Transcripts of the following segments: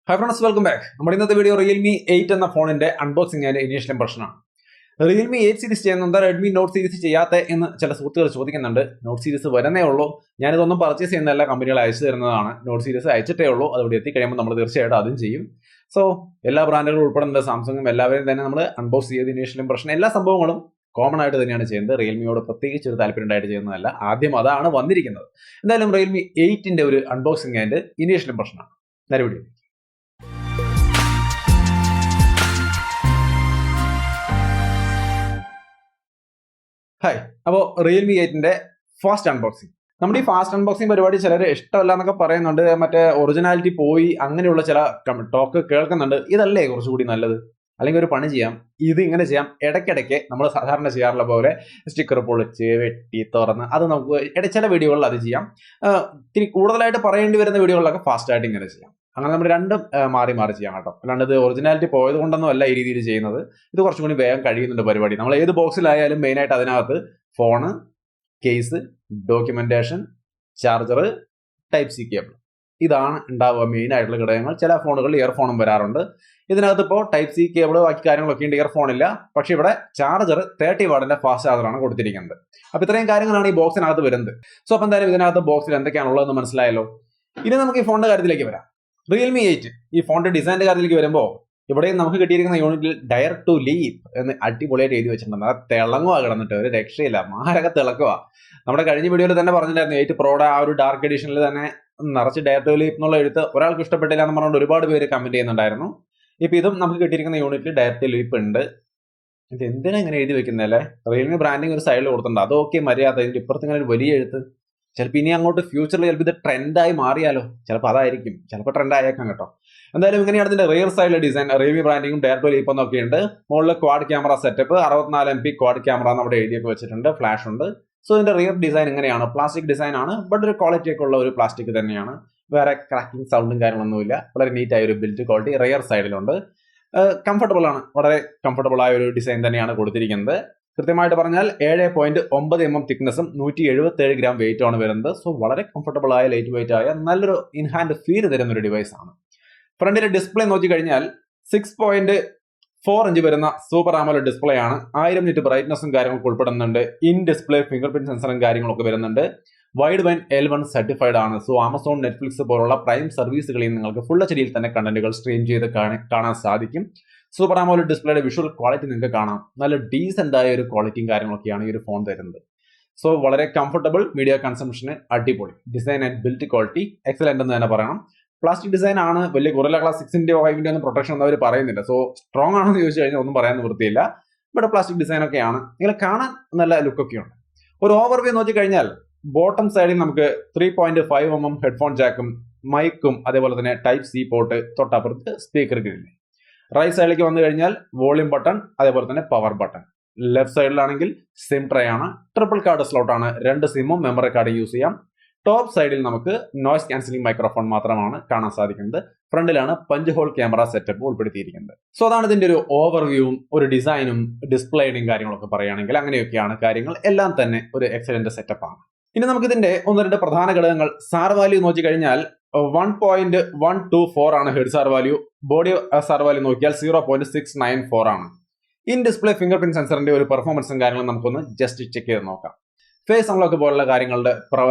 Hi friends, welcome back. നമ്മുടെ ഇന്നത്തെ video Realme 8 എന്ന ഫോണിന്റെ അൺബോക്സിംഗ് ആൻഡ് ഇനീഷ്യൽ ഇംപ്രഷനാണ്. Realme 8 സീരീസ് ചെയ്യുന്ന Redmi Note സീരീസ് ചെയ്യാത്ത എന്ന് ചില സുഹൃത്തുക്കൾ ചോദിക്കുന്നുണ്ട്. നോട്ട് സീരീസ് വരുന്നേ ഉള്ളൂ. ഞാനിതൊന്നും പർച്ചേസ് ചെയ്യുന്ന എല്ലാ കമ്പനികൾ അയച്ചു തരുന്നതാണ്. നോട്ട് സീരീസ് അയച്ചിട്ടേ ഉള്ളൂ. അതുകൊണ്ട് എത്തിക്കഴിയുമ്പോൾ നമ്മൾ തീർച്ചയായിട്ടും അതും ചെയ്യും. സോ എല്ലാ ബ്രാൻഡുകളും ഉൾപ്പെടുന്ന സാംസങ്ങും എല്ലാവരും തന്നെ നമ്മൾ അൺബോക്സ് ചെയ്ത് ഇനീഷ്യൽ ഇംപ്രഷൻ എല്ലാ സംഭവങ്ങളും കോമൺ ആയിട്ട് തന്നെയാണ് ചെയ്യുന്നത്. റിയൽമിയോട് പ്രത്യേകിച്ച് ഒരു താല്പര്യം ഉണ്ടായിട്ട് ചെയ്യുന്നതല്ല. ആദ്യം അതാണ് വന്നിരിക്കുന്നത്. എന്തായാലും Realme 8ന്റെ ഒരു അൺബോക്സിംഗ് ആൻഡ് ഇനീഷ്യൽ ഇംപ്രഷനാണ്. നേരെ വീഡിയോ. ഹായ്, അപ്പോൾ Realme 8ന്റെ ഫാസ്റ്റ് അൺബോക്സിംഗ്. നമ്മുടെ ഈ ഫാസ്റ്റ് അൺബോക്സിംഗ് പരിപാടി ചിലർ ഇഷ്ടമല്ല എന്നൊക്കെ പറയുന്നുണ്ട്. മറ്റേ ഒറിജിനാലിറ്റി പോയി അങ്ങനെയുള്ള ചില ടോക്ക് കേൾക്കുന്നുണ്ട്. ഇതല്ലേ കുറച്ചുകൂടി നല്ലത്? അല്ലെങ്കിൽ ഒരു പണി ചെയ്യാം, ഇത് ഇങ്ങനെ ചെയ്യാം. ഇടയ്ക്കിടയ്ക്ക് നമ്മൾ സാധാരണ ചെയ്യാറുള്ള പോലെ സ്റ്റിക്കർ പൊളിച്ച് വെട്ടി തുറന്ന് അത് നമുക്ക് ചില വീഡിയോകളിൽ അത് ചെയ്യാം. ഇത്തിരി കൂടുതലായിട്ട് പറയേണ്ടി വരുന്ന വീഡിയോകളിലൊക്കെ ഫാസ്റ്റ് ആയിട്ട് ഇങ്ങനെ ചെയ്യാം. അങ്ങനെ നമ്മൾ രണ്ടും മാറി മാറി ചെയ്യാം കേട്ടോ. അല്ലാണ്ട് ഇത് ഒറിജിനാലിറ്റി പോയത് കൊണ്ടൊന്നും അല്ല ഈ രീതിയിൽ ചെയ്യുന്നത്. ഇത് കുറച്ചും കൂടി വേഗം കഴിയുന്നുണ്ട് പരിപാടി. നമ്മൾ ഏത് ബോക്സിലായാലും മെയിനായിട്ട് അതിനകത്ത് phone, case, documentation, charger, type C cable, ഇതാണ് ഉണ്ടാവുക മെയിൻ ആയിട്ടുള്ള ഘടകങ്ങൾ. ചില ഫോണുകളിൽ ഇയർഫോണും വരാറുണ്ട്. ഇതിനകത്ത് ഇപ്പോൾ ടൈപ്പ് സി കേബിൾ ബാക്കി കാര്യങ്ങളൊക്കെ ഉണ്ട്, ഇയർഫോൺ ഇല്ല. പക്ഷെ ഇവിടെ ചാർജർ 30 വാട്ടിന്റെ ഫാസ്റ്റ് ചാർജറാണ് കൊടുത്തിരിക്കുന്നത്. അപ്പൊ ഇത്രയും കാര്യങ്ങളാണ് ഈ ബോക്സിനകത്ത് വരുന്നത്. സോ അപ്പൊ എന്തായാലും ഇതിനകത്ത് ബോക്സിൽ എന്തൊക്കെയാണുള്ളതെന്ന് മനസ്സിലായല്ലോ. ഇനി നമുക്ക് ഈ ഫോണിന്റെ കാര്യത്തിലേക്ക് വരാം. Realme 8 ഈ ഫോണിന്റെ ഡിസൈനിന്റെ കാര്യത്തിലേക്ക് വരുമ്പോൾ ഇവിടെയും നമുക്ക് കിട്ടിയിരിക്കുന്ന യൂണിറ്റിൽ ഡയറക്ട് ടു ലീവ് എന്ന് അടിപൊളിയായിട്ട് എഴുതി വെച്ചിട്ടുണ്ട്. അത് തിളങ്ങുക കിടന്നിട്ട് ഒരു രക്ഷയില്ല, മാരക തിളക്കുക. നമ്മുടെ കഴിഞ്ഞ വീഡിയോയിൽ തന്നെ പറഞ്ഞിട്ടുണ്ടായിരുന്നു 8 പ്രോയുടെ ആ ഒരു ഡാർക്ക് എഡിഷനിൽ തന്നെ നിറച്ച് ഡയറക്ട് ടു ലീവ് എന്നുള്ള എഴുത്ത് ഒരാൾക്ക് ഇഷ്ടപ്പെട്ടില്ല എന്ന് പറഞ്ഞുകൊണ്ട് ഒരുപാട് പേര് കമന്റ് ചെയ്യുന്നുണ്ടായിരുന്നു. ഇപ്പൊ ഇതും നമുക്ക് കിട്ടിയിരിക്കുന്ന യൂണിറ്റിൽ ഡയറക്ട് ലീപ്പ് ഉണ്ട്. ഇത് എന്തിനാ ഇങ്ങനെ എഴുതി വെക്കുന്നല്ലേ? റിയൽമി ബ്രാൻഡിങ് ഒരു സൈഡിൽ കൊടുത്തിട്ടുണ്ട്, അതൊക്കെ മര്യാദ. ഇതിന്റെ ഇപ്പുറത്ത് ഇങ്ങനെ ഒരു വലിയ എഴുത്ത്. ചിലപ്പോൾ ഇനി അങ്ങോട്ട് ഫ്യൂച്ചറിൽ ചിലപ്പോൾ ഇത് ട്രെൻഡായി മാറിയാലോ, ചിലപ്പോൾ അതായിരിക്കും, ചിലപ്പോൾ ട്രെൻഡ് ആയേക്കാം കേട്ടോ. എന്തായാലും ഇങ്ങനെയാണ് ഇതിന്റെ റിയർ സൈഡിലെ ഡിസൈൻ. റിയൽമി ബ്രാൻഡിങ്ങും ഡയറക്ട് ലീപ്പ് എന്നൊക്കെ ഉണ്ട്. മുകളിൽ quad camera setup, 64MP quad camera നമ്മുടെ എഴുതിയൊക്കെ വെച്ചിട്ടുണ്ട്, ഫ്ലാഷ് ഉണ്ട്. സോ ഇതിന്റെ റിയർ ഡിസൈൻ ഇങ്ങനെയാണ്. പ്ലാസ്റ്റിക് ഡിസൈൻ ആണ്, ബട്ട് ഒരു ക്വാളിറ്റി ഒക്കെ ഉള്ള ഒരു പ്ലാസ്റ്റിക് തന്നെയാണ്. വേറെ ക്രാക്കിംഗ് സൗണ്ടും കാര്യങ്ങളൊന്നുമില്ല. വളരെ നീറ്റ് ആയ ഒരു ബിൽറ്റ് ക്വാളിറ്റി റിയർ സൈഡിലുണ്ട്. കംഫർട്ടബിൾ ആണ്, വളരെ കംഫർട്ടബിൾ ആയ ഒരു ഡിസൈൻ തന്നെയാണ് കൊടുത്തിരിക്കുന്നത്. കൃത്യമായിട്ട് പറഞ്ഞാൽ 7.9 mm തിക്നെസ്സും 177 ഗ്രാം വെയിറ്റും ആണ് വരുന്നത്. സോ വളരെ കംഫർട്ടബിൾ ആയ ലൈറ്റ് വെയിറ്റ് ആയ നല്ലൊരു ഇൻഹാൻഡ് ഫീൽ തരുന്ന ഒരു ഡിവൈസ് ആണ്. ഫ്രണ്ടിലെ ഡിസ്പ്ലേ നോക്കി കഴിഞ്ഞാൽ 6.4 ഇഞ്ച് വരുന്ന സൂപ്പർ ആമോലെഡ് ഡിസ്പ്ലേ ആണ്. 1000 നിറ്റ് ബ്രൈറ്റ്നസും കാര്യങ്ങളൊക്കെ ഉൾപ്പെടുന്നുണ്ട്. ഇൻ ഡിസ്പ്ലേ ഫിംഗർ പ്രിന്റ് സെൻസറും കാര്യങ്ങളൊക്കെ വരുന്നുണ്ട്. വൈഡ് ബാൻഡ് L1 സർട്ടിഫൈഡ് ആണ്. സോ ആമസോൺ, നെറ്റ്ഫ്ലിക്സ് പോലുള്ള പ്രൈം സർവീസുകളിൽ നിങ്ങൾക്ക് ഫുൾ എച്ച്ഡിയിൽ തന്നെ കണ്ടന്റുകൾ സ്ട്രീം ചെയ്ത് കാണാൻ സാധിക്കും. സൂപ്പർ ആമോലെഡ് ഡിസ്പ്ലേയുടെ വിഷ്വൽ ക്വാളിറ്റി നിങ്ങൾക്ക് കാണാം. നല്ല ഡീസന്റ് ആയ ഒരു ക്വാളിറ്റിയും കാര്യങ്ങളൊക്കെയാണ് ഈ ഒരു ഫോൺ തരുന്നത്. സോ വളരെ കംഫർട്ടബിൾ, മീഡിയ കൺസംഷന് അടിപൊളി. Design and built quality excellent എന്ന് തന്നെ പറയണം. പ്ലാസ്റ്റിക് ഡിസൈൻ ആണ്. വലിയ ഗൊറില്ല ഗ്ലാസ് 6-ന്റെയോ 5-ന്റെയോ ഒന്നും പ്രൊട്ടക്ഷൻ ഒന്നും അവർ പറയുന്നില്ല. സോ സ്ട്രോങ് ആണെന്ന് ചോദിച്ചു കഴിഞ്ഞാൽ ഒന്നും പറയാൻ വൃത്തിയില്ല. ഇവിടെ പ്ലാസ്റ്റിക് ഡിസൈൻ ഒക്കെയാണ്. നിങ്ങൾ കാണാൻ നല്ല ലുക്കൊക്കെ ഉണ്ട്. ഒരു ഓവർവ്യൂ നോക്കി കഴിഞ്ഞാൽ ബോട്ടം സൈഡിൽ നമുക്ക് 3.5 mm ഹെഡ്ഫോൺ ജാക്കും മൈക്കും അതേപോലെ തന്നെ ടൈപ്പ് സി പോർട്ട്, തൊട്ടപ്പുറത്ത് സ്പീക്കർ ഗ്രില്ല്. റൈറ്റ് സൈഡിലേക്ക് വന്നു കഴിഞ്ഞാൽ വോളിയം ബട്ടൺ, അതേപോലെ തന്നെ പവർ ബട്ടൺ. ലെഫ്റ്റ് സൈഡിലാണെങ്കിൽ സിം ട്രേ ആണ്. ട്രിപ്പിൾ കാർഡ് സ്ലോട്ട് ആണ്. 2 സിമ്മും മെമ്മറി കാർഡ് യൂസ് ചെയ്യാം. ടോപ്പ് സൈഡിൽ നമുക്ക് നോയ്സ് ക്യാൻസലിംഗ് മൈക്രോഫോൺ മാത്രമാണ് കാണാൻ സാധിക്കുന്നത്. ഫ്രണ്ടിലാണ് പഞ്ച് ഹോൾ ക്യാമറ സെറ്റപ്പ് ഉൾപ്പെടുത്തിയിരിക്കുന്നത്. സോ അതാണ് ഇതിന്റെ ഒരു ഓവർവ്യൂവും ഒരു ഡിസൈനും ഡിസ്പ്ലേയും കാര്യങ്ങളൊക്കെ പറയുകയാണെങ്കിൽ അങ്ങനെയൊക്കെയാണ് കാര്യങ്ങൾ. എല്ലാം തന്നെ ഒരു എക്സലന്റ് സെറ്റപ്പ് ആണ്. ഇനി നമുക്ക് ഇതിന്റെ 1-2 പ്രധാന ഘടകങ്ങൾ. സാർ വാല്യൂ നോക്കി കഴിഞ്ഞാൽ 1.124 ആണ് head sir value. Body sir value നോക്കിയാൽ 0.694 ആണ്. ഇൻ ഡിസ്പ്ലേ ഫിംഗർ പ്രിന്റ് സെൻസറിന്റെ ഒരു പെർഫോമൻസും കാര്യങ്ങളും നമുക്കൊന്ന് ജസ്റ്റ് ചെക്ക് ചെയ്ത് നോക്കാം. ഫേസ് അൺലോക്ക് പോലുള്ള കാര്യങ്ങളുടെ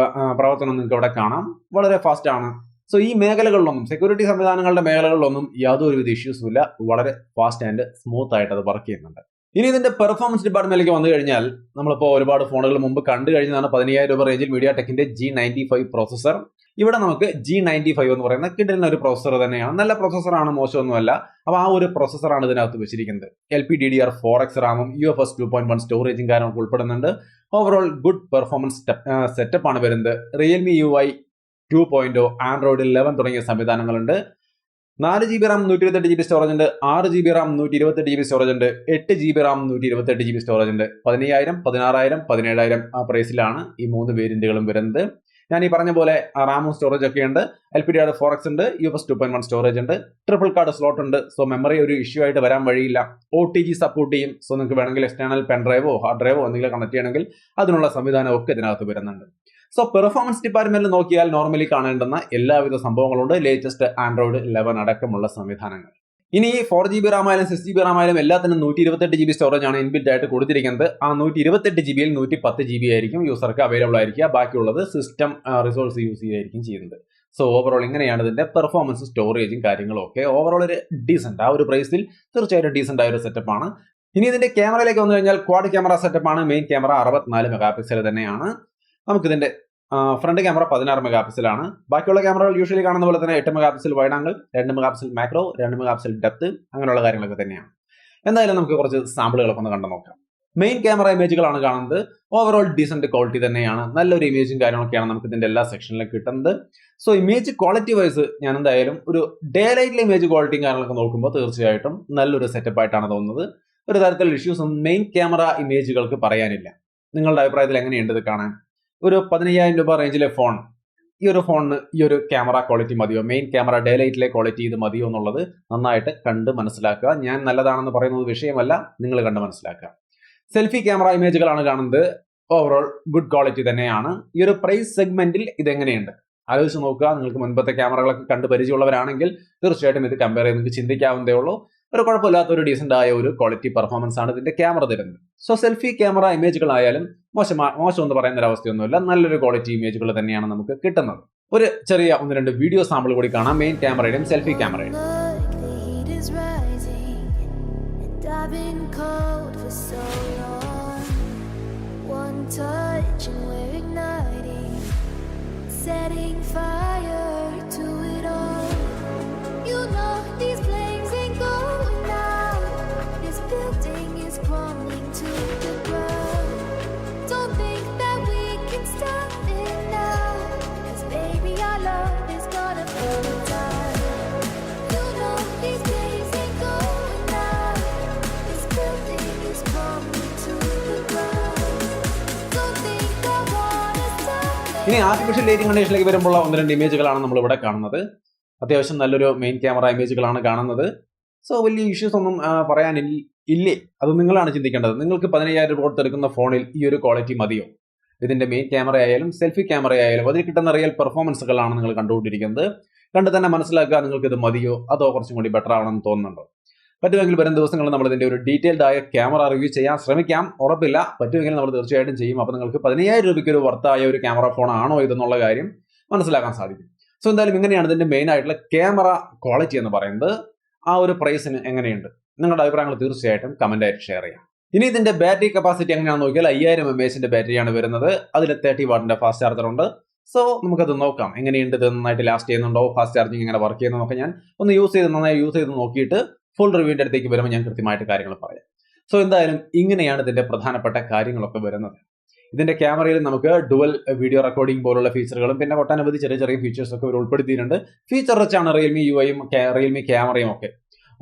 പ്രവർത്തനം നിങ്ങൾക്ക് ഇവിടെ കാണാം. വളരെ ഫാസ്റ്റ് ആണ്. സോ ഈ മേഖലകളിലൊന്നും, സെക്യൂരിറ്റി സംവിധാനങ്ങളുടെ മേഖലകളിലൊന്നും യാതൊരുവിധ ഇഷ്യൂസും ഇല്ല. വളരെ ഫാസ്റ്റ് ആൻഡ് സ്മൂത്ത് ആയിട്ട് അത് വർക്ക് ചെയ്യുന്നുണ്ട്. ഇനി ഇതിന്റെ പെർഫോമൻസ് ഡിപ്പാർട്ട്മെന്റിലേക്ക് വന്നു കഴിഞ്ഞാൽ നമ്മളിപ്പോൾ ഒരുപാട് ഫോണുകൾ മുമ്പ് കണ്ടു കഴിഞ്ഞതാണ്. 15000 രൂപ റേഞ്ചിൽ മീഡിയ ടെക്കിന്റെ G95 പ്രോസസർ. ഇവിടെ നമുക്ക് G95 എന്ന് പറയുന്ന കിട്ടുന്ന ഒരു പ്രോസസർ തന്നെയാണ്. നല്ല പ്രോസസറാണ്, മോശമൊന്നുമല്ല. അപ്പോൾ ആ ഒരു പ്രോസസറാണ് ഇതിനകത്ത് വെച്ചിരിക്കുന്നത്. LPDDR4X റാമും UFS 2.1 സ്റ്റോറേജും കാര്യങ്ങളൊക്കെ ഉൾപ്പെടുന്നുണ്ട്. ഓവറോൾ ഗുഡ് പെർഫോമൻസ് സെറ്റപ്പ് ആണ് വരുന്നത്. Realme UI 2.0, Android 11 തുടങ്ങിയ സംവിധാനങ്ങളുണ്ട്. 4GB റാം 128GB സ്റ്റോറേജ് ഉണ്ട്. 6GB റാം 128GB സ്റ്റോറേജ് ഉണ്ട്. 8GB റാം 128GB സ്റ്റോറേജ് ഉണ്ട്. 15000, 16000, 17000 ആ പ്രൈസിലാണ് ഈ 3 വേരിയന്റുകളും വരുന്നത്. ഞാൻ ഈ പറഞ്ഞ പോലെ റാമും സ്റ്റോറേജ് ഒക്കെ ഉണ്ട്. LPDDR4X ഉണ്ട്. UFS 2.1 സ്റ്റോറേജ് ഉണ്ട്. ട്രിപ്പിൾ കാർഡ് സ്ലോട്ട് ഉണ്ട്. സോ മെമ്മറി ഒരു ഇഷ്യൂ ആയിട്ട് വരാൻ വഴിയില്ല. OTG സപ്പോർട്ട് ചെയ്യും. സോ നിങ്ങൾക്ക് വേണമെങ്കിൽ എക്സ്റ്റേണൽ പെൻ ഡ്രൈവോ ഹാർഡ് ഡ്രൈവോ എന്തെങ്കിലും കണക്ട് ചെയ്യണമെങ്കിൽ അതിനുള്ള സംവിധാനം ഒക്കെ ഇതിനകത്ത് വരുന്നുണ്ട്. സോ പെർഫോമൻസ് ഡിപ്പാർട്ട്മെന്റിൽ നോക്കിയാൽ നോർമലി കാണേണ്ടുന്ന എല്ലാവിധ സംഭവങ്ങളുണ്ട്. ലേറ്റസ്റ്റ് ആൻഡ്രോയിഡ് 11 അടക്കമുള്ള സംവിധാനങ്ങൾ. ഇനി 4GB റാം ആയാലും 6GB റാം ആയാലും എല്ലാത്തിനും 128GB സ്റ്റോറേജ് ആണ് ഇൻബിൽറ്റ് ആയിട്ട് കൊടുത്തിരിക്കുന്നത്. ആ 128GBയിൽ 110GB ആയിരിക്കും യൂസർക്ക് അവൈലബിൾ ആയിരിക്കുക. ബാക്കിയുള്ളത് സിസ്റ്റം റിസോഴ്സ് യൂസ് ചെയ്യുകയായിരിക്കും ചെയ്യുന്നത്. സോ ഓവറോൾ ഇങ്ങനെയാണ് ഇതിന്റെ പെർഫോമൻസ്, സ്റ്റോറേജും കാര്യങ്ങളും ഒക്കെ. ഓവറോൾ ഒരു ഡീസന്റ്, ആ ഒരു പ്രൈസിൽ തീർച്ചയായിട്ടും ഡീസന്റ് ആയ ഒരു സെറ്റപ്പ് ആണ്. ഇനി ഇതിന്റെ ക്യാമറയിലേക്ക് വന്നു കഴിഞ്ഞാൽ ക്വാഡ് ക്യാമറ സെറ്റപ്പ് ആണ്. മെയിൻ ക്യാമറ 64 മെഗാ പിക്സൽ തന്നെയാണ്. നമുക്കിതിന്റെ ഫ്രണ്ട് ക്യാമറ 16 മെഗാ പിക്സൽ ആണ്. ബാക്കിയുള്ള ക്യാമറകൾ യൂഷ്വലി കാണുന്ന പോലെ തന്നെ 8 mega pixel wide angle, 2 mega pixel macro, 2 mega pixel depth, അങ്ങനെയുള്ള കാര്യങ്ങളൊക്കെ തന്നെയാണ്. എന്തായാലും നമുക്ക് കുറച്ച് സാമ്പിളുകളൊക്കെ ഒന്ന് കണ്ടു നോക്കാം. മെയിൻ ക്യാമറ ഇമേജുകളാണ് കാണുന്നത്. ഓവറോൾ ഡീസന്റ് ക്വാളിറ്റി തന്നെയാണ്. നല്ലൊരു ഇമേജും കാര്യങ്ങളൊക്കെയാണ് നമുക്ക് ഇതിന്റെ എല്ലാ സെക്ഷനിലും കിട്ടുന്നത്. സോ ഇമേജ് ക്വാളിറ്റി വൈസ് ഞാൻ എന്തായാലും ഒരു ഡേ ലൈറ്റിലെ ഇമേജ് ക്വാളിറ്റിയും കാര്യങ്ങളൊക്കെ നോക്കുമ്പോൾ തീർച്ചയായിട്ടും നല്ലൊരു സെറ്റപ്പ് ആയിട്ടാണ് തോന്നുന്നത്. ഒരു തരത്തിലുള്ള ഇഷ്യൂസും മെയിൻ ക്യാമറ ഇമേജുകൾക്ക് പറയാനില്ല. നിങ്ങളുടെ അഭിപ്രായത്തിൽ എങ്ങനെയുണ്ട് ഇത് കാണാൻ? ഒരു 15,000 രൂപ റേഞ്ചിലെ ഫോൺ, ഈ ഒരു ഫോണിന് ഈ ഒരു ക്യാമറ ക്വാളിറ്റി മതിയോ? മെയിൻ ക്യാമറ ഡേ ലൈറ്റിലെ ക്വാളിറ്റി ഇത് മതിയോ എന്നുള്ളത് നന്നായിട്ട് കണ്ട് മനസ്സിലാക്കുക. ഞാൻ നല്ലതാണെന്ന് പറയുന്നത് വിഷയമല്ല, നിങ്ങൾ കണ്ട് മനസ്സിലാക്കുക. സെൽഫി ക്യാമറ ഇമേജുകളാണ് കാണുന്നത്. ഓവറോൾ ഗുഡ് ക്വാളിറ്റി തന്നെയാണ്. ഈ ഒരു പ്രൈസ് സെഗ്മെന്റിൽ ഇത് എങ്ങനെയുണ്ട് ആലോചിച്ച് നോക്കുക. നിങ്ങൾക്ക് മുൻപത്തെ ക്യാമറകളൊക്കെ കണ്ട് പരിചയമുള്ളവരാണെങ്കിൽ തീർച്ചയായിട്ടും ഇത് കമ്പയർ ചെയ്ത് നിങ്ങൾക്ക് ചിന്തിക്കാവുന്നതേ ഉള്ളൂ. ഒരു കുഴപ്പമില്ലാത്ത ഒരു ഡീസന്റ് ആയ ഒരു ക്വാളിറ്റി പെർഫോമൻസ് ആണ് ഇതിന്റെ ക്യാമറ തരുന്നത്. സോ സെൽഫി ക്യാമറ ഇമേജുകളായാലും മോശം എന്ന് പറയുന്ന ഒരു അവസ്ഥയൊന്നുമില്ല. നല്ലൊരു ക്വാളിറ്റി ഇമേജുകൾ തന്നെയാണ് നമുക്ക് കിട്ടുന്നത്. ഒരു ചെറിയ 1-2 വീഡിയോ സാമ്പിൾ കൂടി കാണാം മെയിൻ ക്യാമറയുടെയും സെൽഫി ക്യാമറയുടെയും. Setting fire to it all. You know these flames ain't going out. This building is crumbling to the ground. Don't think that we can stop it now. 'Cause baby our love is gonna burn down. You know these flames ain't going out. This building is crumbling to the ground. Don't think I wanna stop it. ഇനി artificial lighting കണ്ടീഷനിലേക്ക് വരുമ്പോൾ 1-2 ഇമേജുകളാണ് നമ്മൾ ഇവിടെ കാണുന്നത്. അത്യാവശ്യം നല്ലൊരു main camera ഇമേജുകളാണ് കാണുന്നത്. So വലിയ issues ഒന്നും പറയാനില്ലേ, അത് നിങ്ങളാണ് ചിന്തിക്കേണ്ടത്. നിങ്ങൾക്ക് 15,000 രൂപ കൊടുത്തെടുക്കുന്ന ഫോണിൽ ഈ ഒരു ക്വാളിറ്റി മതിയോ? ഇതിന്റെ മെയിൻ ക്യാമറ ആയാലും സെൽഫി ക്യാമറ ആയാലും അതിൽ കിട്ടുന്ന റിയൽ പെർഫോമൻസുകളാണ് നിങ്ങൾ കണ്ടുകൊണ്ടിരിക്കുന്നത്. കണ്ട് തന്നെ മനസ്സിലാക്കുക നിങ്ങൾക്ക് ഇത് മതിയോ അതോ കുറച്ചും കൂടി ബെറ്റർ ആവണമെന്ന് തോന്നുന്നുണ്ടോ? പറ്റുമെങ്കിൽ വരും ദിവസങ്ങളിൽ നമ്മൾ ഇതിന്റെ ഒരു ഡീറ്റെയിൽഡ് ആയ ക്യാമറ റിവ്യൂ ചെയ്യാൻ ശ്രമിക്കാം. ഉറപ്പില്ല, പറ്റുമെങ്കിൽ നമ്മൾ തീർച്ചയായിട്ടും ചെയ്യും. അപ്പോൾ നിങ്ങൾക്ക് 15,000 രൂപയ്ക്ക് ഒരു വർത്തായ ഒരു ക്യാമറ ഫോൺ ആണോ ഇതെന്നുള്ള കാര്യം മനസ്സിലാക്കാൻ സാധിക്കും. സോ എന്തായാലും ഇങ്ങനെയാണ് ഇതിന്റെ മെയിൻ ആയിട്ടുള്ള ക്യാമറ ക്വാളിറ്റി എന്ന് പറയുന്നത്. ആ ഒരു പ്രൈസിന് എങ്ങനെയുണ്ട്? നിങ്ങളുടെ അഭിപ്രായങ്ങൾ തീർച്ചയായിട്ടും കമന്റ് ആയിട്ട് ഷെയർ ചെയ്യാം. ഇനി ഇതിന്റെ ബാറ്ററി കപ്പാസിറ്റി എങ്ങനെയാണെന്ന് നോക്കിയാൽ 5000 mAh ബാറ്ററിയാണ് വരുന്നത്. അതിൽ 30 വാട്ടിന്റെ ഫാസ്റ്റ് ചാർജർ ഉണ്ട്. സോ നമുക്കത് നോക്കാം എങ്ങനെയുണ്ട്, ഇത് നന്നായിട്ട് ലാസ്റ്റ് ചെയ്യുന്നുണ്ടോ, ഫാസ്റ്റ് ചാർജിങ് എങ്ങനെ വർക്ക് ചെയ്യുന്നതൊക്കെ ഞാൻ ഒന്ന് നന്നായി യൂസ് ചെയ്ത് നോക്കിയിട്ട് ഫുൾ റിവ്യൂവിന്റെ അടുത്തേക്ക് വരുമ്പോൾ ഞാൻ കൃത്യമായിട്ട് കാര്യങ്ങൾ പറയാം. സോ എന്തായാലും ഇങ്ങനെയാണ് ഇതിന്റെ പ്രധാനപ്പെട്ട കാര്യങ്ങളൊക്കെ വരുന്നത്. ഇതിന്റെ ക്യാമറയിൽ നമുക്ക് ഡുവൽ വീഡിയോ റെക്കോർഡിംഗ് പോലുള്ള ഫീച്ചറുകളും പിന്നെ ഒട്ടനവധി ചെറിയ ചെറിയ ഫീച്ചേഴ്സ് ഒക്കെ ഇവർ ഉൾപ്പെടുത്തിയിട്ടുണ്ട്. ഫീച്ചർ റിച്ചാണ് റിയൽമി യുഐയും റിയൽമി ക്യാമറയും ഒക്കെ.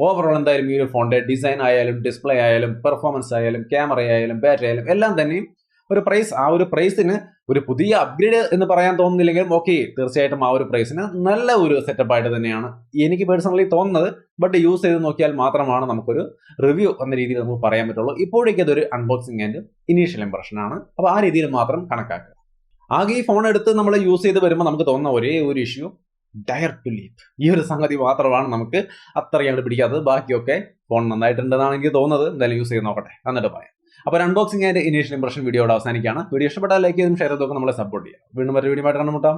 ഓവറോൾ എന്തായാലും ഈ ഒരു ഫോണിന്റെ ഡിസൈൻ ആയാലും ഡിസ്പ്ലേ ആയാലും പെർഫോമൻസ് ആയാലും ക്യാമറ ആയാലും ബാറ്ററി ആയാലും എല്ലാം തന്നെയും ആ ഒരു പ്രൈസിന് ഒരു പുതിയ അപ്ഗ്രേഡ് എന്ന് പറയാൻ തോന്നുന്നില്ലെങ്കിലും ഓക്കെ, തീർച്ചയായിട്ടും ആ ഒരു പ്രൈസിന് നല്ല ഒരു സെറ്റപ്പ് ആയിട്ട് തന്നെയാണ് എനിക്ക് പേഴ്സണലി തോന്നുന്നത്. ബട്ട് യൂസ് ചെയ്ത് നോക്കിയാൽ മാത്രമാണ് നമുക്കൊരു റിവ്യൂ എന്ന രീതിയിൽ നമുക്ക് പറയാൻ പറ്റുള്ളൂ. ഇപ്പോഴേക്കും അതൊരു അൺബോക്സിംഗ് ആൻഡ് ഇനീഷ്യൽ ഇംപ്രഷൻ ആണ്. അപ്പോൾ ആ രീതിയിൽ മാത്രം കണക്കാക്കുക. ആകെ ഈ ഫോൺ എടുത്ത് നമ്മൾ യൂസ് ചെയ്ത് വരുമ്പോൾ നമുക്ക് തോന്നുന്ന ഒരേ ഒരു ഇഷ്യൂ ഡയർ ടു ലീപ്. ഈ ഒരു സംഗതി മാത്രമാണ് നമുക്ക് അത്രയാണ് പിടിക്കാത്തത്. ബാക്കിയൊക്കെ ഫോൺ നന്നായിട്ടുണ്ടെന്നാണ് എനിക്ക് തോന്നുന്നത്. എന്തായാലും യൂസ് ചെയ്ത് നോക്കട്ടെ, എന്നിട്ട് പറയാം. അപ്പോൾ അൺബോക്സിംഗ് ആൻഡ് ഇനീഷ്യൽ ഇംപ്രഷൻ വീഡിയോയുടെ അവസാനിക്കുകയാണ്. വീഡിയോ ഇഷ്ടപ്പെട്ടാൽ ലൈക്ക് ചെയ്തും ഷെയർ ചെയ്തൊക്കെ നമ്മളെ സപ്പോർട്ട് ചെയ്യാം. വീണ്ടും മറ്റൊരു വീഡിയോ ആയിട്ട് കണ്ടുമുട്ടാം.